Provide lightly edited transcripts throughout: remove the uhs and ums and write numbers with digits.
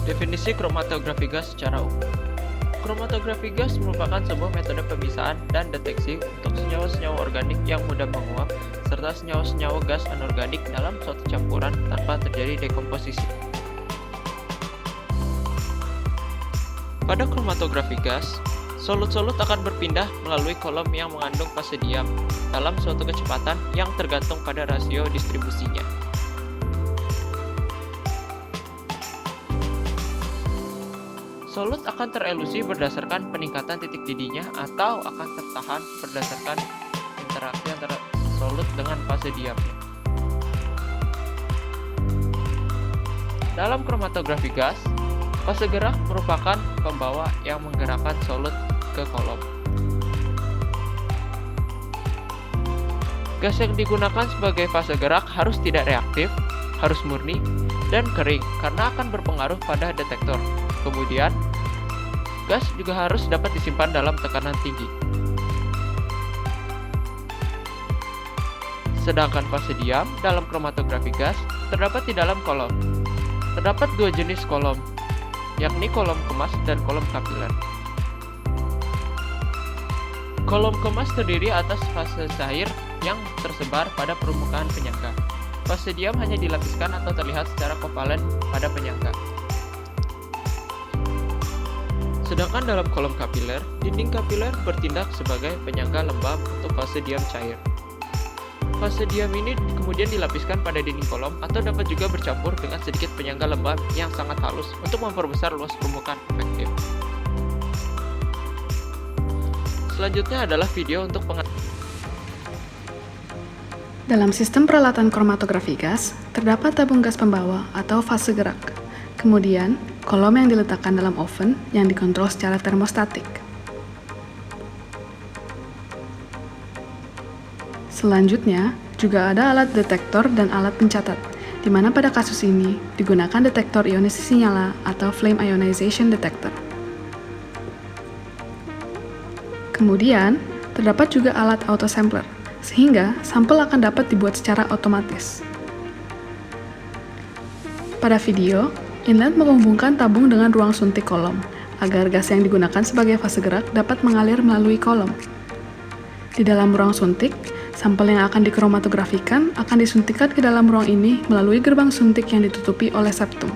Definisi kromatografi gas secara umum. Kromatografi gas merupakan sebuah metode pemisahan dan deteksi untuk senyawa-senyawa organik yang mudah menguap serta senyawa-senyawa gas anorganik dalam suatu campuran tanpa terjadi dekomposisi. Pada kromatografi gas, solut-solut akan berpindah melalui kolom yang mengandung fase diam dalam suatu kecepatan yang tergantung pada rasio distribusinya. Solut akan terelusi berdasarkan peningkatan titik didihnya atau akan tertahan berdasarkan interaksi antara solut dengan fase diamnya. Dalam kromatografi gas, fase gerak merupakan pembawa yang menggerakkan solut ke kolom. Gas yang digunakan sebagai fase gerak harus tidak reaktif, harus murni, dan kering karena akan berpengaruh pada detektor. Kemudian, gas juga harus dapat disimpan dalam tekanan tinggi. Sedangkan fase diam dalam kromatografi gas terdapat di dalam kolom. Terdapat dua jenis kolom, yakni kolom kemas dan kolom kapiler. Kolom kemas terdiri atas fase cair yang tersebar pada permukaan penyangga. Fase diam hanya dilapiskan atau terlihat secara kovalen pada penyangga. Sedangkan dalam kolom kapiler, dinding kapiler bertindak sebagai penyangga lembab untuk fase diam cair. Fase diam ini kemudian dilapiskan pada dinding kolom atau dapat juga bercampur dengan sedikit penyangga lembab yang sangat halus untuk memperbesar luas permukaan efektif. Selanjutnya adalah video untuk Dalam sistem peralatan kromatografi gas, terdapat tabung gas pembawa atau fase gerak. Kemudian, kolom yang diletakkan dalam oven yang dikontrol secara termostatik. Selanjutnya, juga ada alat detektor dan alat pencatat, di mana pada kasus ini digunakan detektor ionisasi nyala atau flame ionization detector. Kemudian, terdapat juga alat autosampler, sehingga sampel akan dapat dibuat secara otomatis. Pada video, inlet menghubungkan tabung dengan ruang suntik kolom, agar gas yang digunakan sebagai fase gerak dapat mengalir melalui kolom. Di dalam ruang suntik, sampel yang akan dikromatografikan akan disuntikkan ke dalam ruang ini melalui gerbang suntik yang ditutupi oleh septum.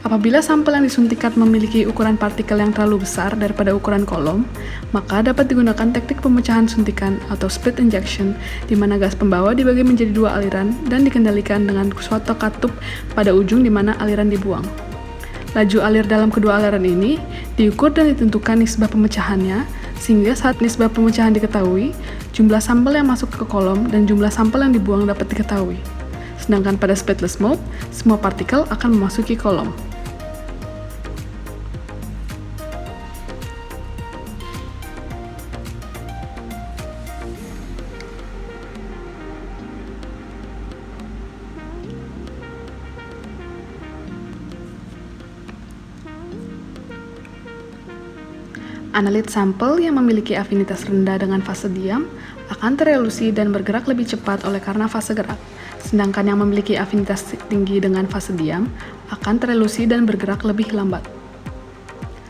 Apabila sampel yang disuntikkan memiliki ukuran partikel yang terlalu besar daripada ukuran kolom, maka dapat digunakan teknik pemecahan suntikan atau split injection, di mana gas pembawa dibagi menjadi dua aliran dan dikendalikan dengan suatu katup pada ujung di mana aliran dibuang. Laju alir dalam kedua aliran ini diukur dan ditentukan nisbah pemecahannya, sehingga saat nisbah pemecahan diketahui, jumlah sampel yang masuk ke kolom dan jumlah sampel yang dibuang dapat diketahui. Sedangkan pada splitless mode, semua partikel akan memasuki kolom. Analit sampel yang memiliki afinitas rendah dengan fase diam akan terelusi dan bergerak lebih cepat oleh karena fase gerak, sedangkan yang memiliki afinitas tinggi dengan fase diam akan terelusi dan bergerak lebih lambat.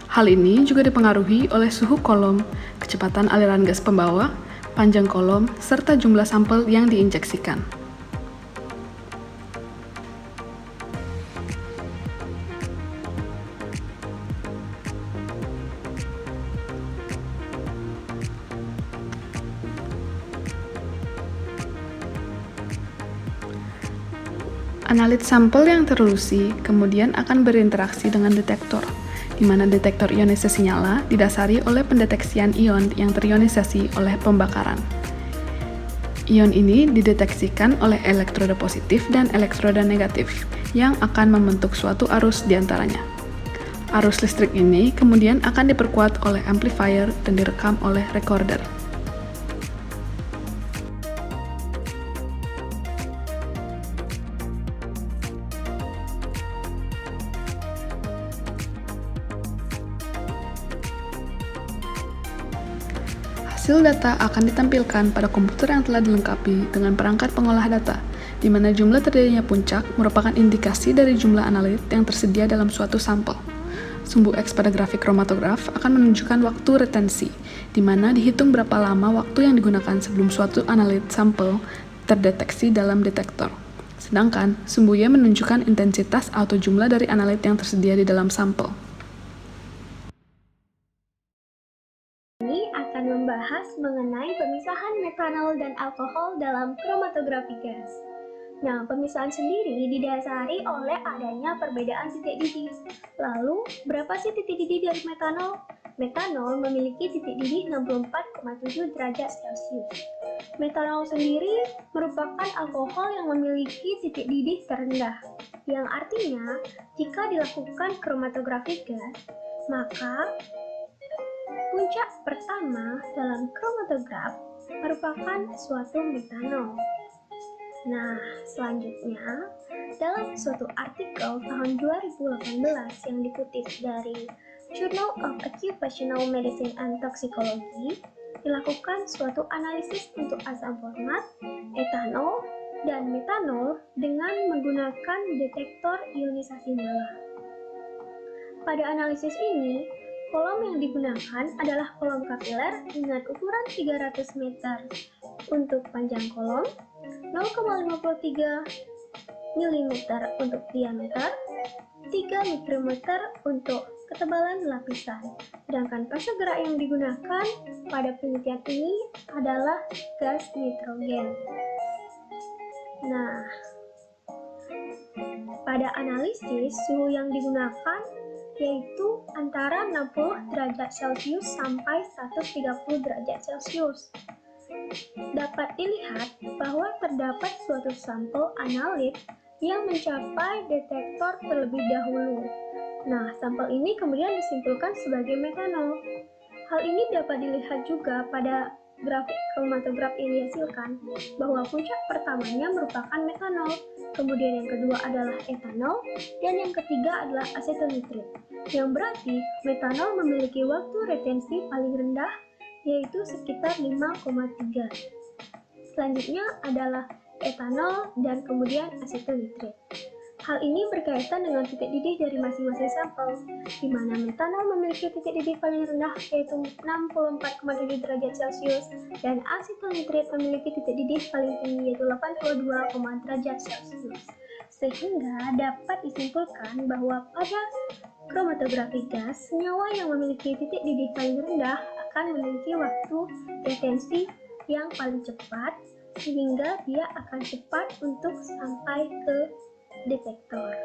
Hal ini juga dipengaruhi oleh suhu kolom, kecepatan aliran gas pembawa, panjang kolom, serta jumlah sampel yang diinjeksikan. Analit sampel yang terelusi kemudian akan berinteraksi dengan detektor, di mana detektor ionisasi nyala didasari oleh pendeteksian ion yang terionisasi oleh pembakaran. Ion ini dideteksikan oleh elektroda positif dan elektroda negatif yang akan membentuk suatu arus di antaranya. Arus listrik ini kemudian akan diperkuat oleh amplifier dan direkam oleh recorder. Hasil data akan ditampilkan pada komputer yang telah dilengkapi dengan perangkat pengolah data, di mana jumlah terjadinya puncak merupakan indikasi dari jumlah analit yang tersedia dalam suatu sampel. Sumbu X pada grafik kromatograf akan menunjukkan waktu retensi, di mana dihitung berapa lama waktu yang digunakan sebelum suatu analit sampel terdeteksi dalam detektor. Sedangkan sumbu Y menunjukkan intensitas atau jumlah dari analit yang tersedia di dalam sampel. Ini akan membahas mengenai pemisahan metanol dan alkohol dalam kromatografi gas. Nah, pemisahan sendiri didasari oleh adanya perbedaan titik didih. Lalu, berapa sih titik didih dari metanol? Metanol memiliki titik didih 64,7 derajat Celcius. Metanol sendiri merupakan alkohol yang memiliki titik didih terendah, yang artinya jika dilakukan kromatografi gas, maka puncak pertama dalam kromatograf merupakan suatu metanol. Nah, selanjutnya, dalam suatu artikel tahun 2018 yang dikutip dari Journal of Occupational Medicine and Toxicology, dilakukan suatu analisis untuk asam format, etanol, dan metanol dengan menggunakan detektor ionisasi nyala. Pada analisis ini, kolom yang digunakan adalah kolom kapiler dengan ukuran 300 meter untuk panjang kolom, 0,53 mm untuk diameter, 3 mikrometer untuk ketebalan lapisan. Sedangkan fase gerak yang digunakan pada penelitian ini adalah gas nitrogen. Nah, pada analisis suhu yang digunakan yaitu antara 60 derajat Celcius sampai 130 derajat Celcius. Dapat dilihat bahwa terdapat suatu sampel analit yang mencapai detektor terlebih dahulu. Nah, sampel ini kemudian disimpulkan sebagai metanol. Hal ini dapat dilihat juga pada grafik kromatograf yang dihasilkan, bahwa puncak pertamanya merupakan metanol, kemudian yang kedua adalah etanol, dan yang ketiga adalah asetil nitrit. Yang berarti metanol memiliki waktu retensi paling rendah, yaitu sekitar 5,3. Selanjutnya adalah etanol dan kemudian asetil nitrit. Hal ini berkaitan dengan titik didih dari masing-masing sampel, di mana metanol memiliki titik didih paling rendah yaitu 64,7 derajat Celcius dan asetil nitrit memiliki titik didih paling tinggi yaitu 82, derajat Celcius. Sehingga dapat disimpulkan bahwa pada kromatografi gas, senyawa yang memiliki titik didih paling rendah akan memiliki waktu retensi yang paling cepat, sehingga dia akan cepat untuk sampai ke detektor.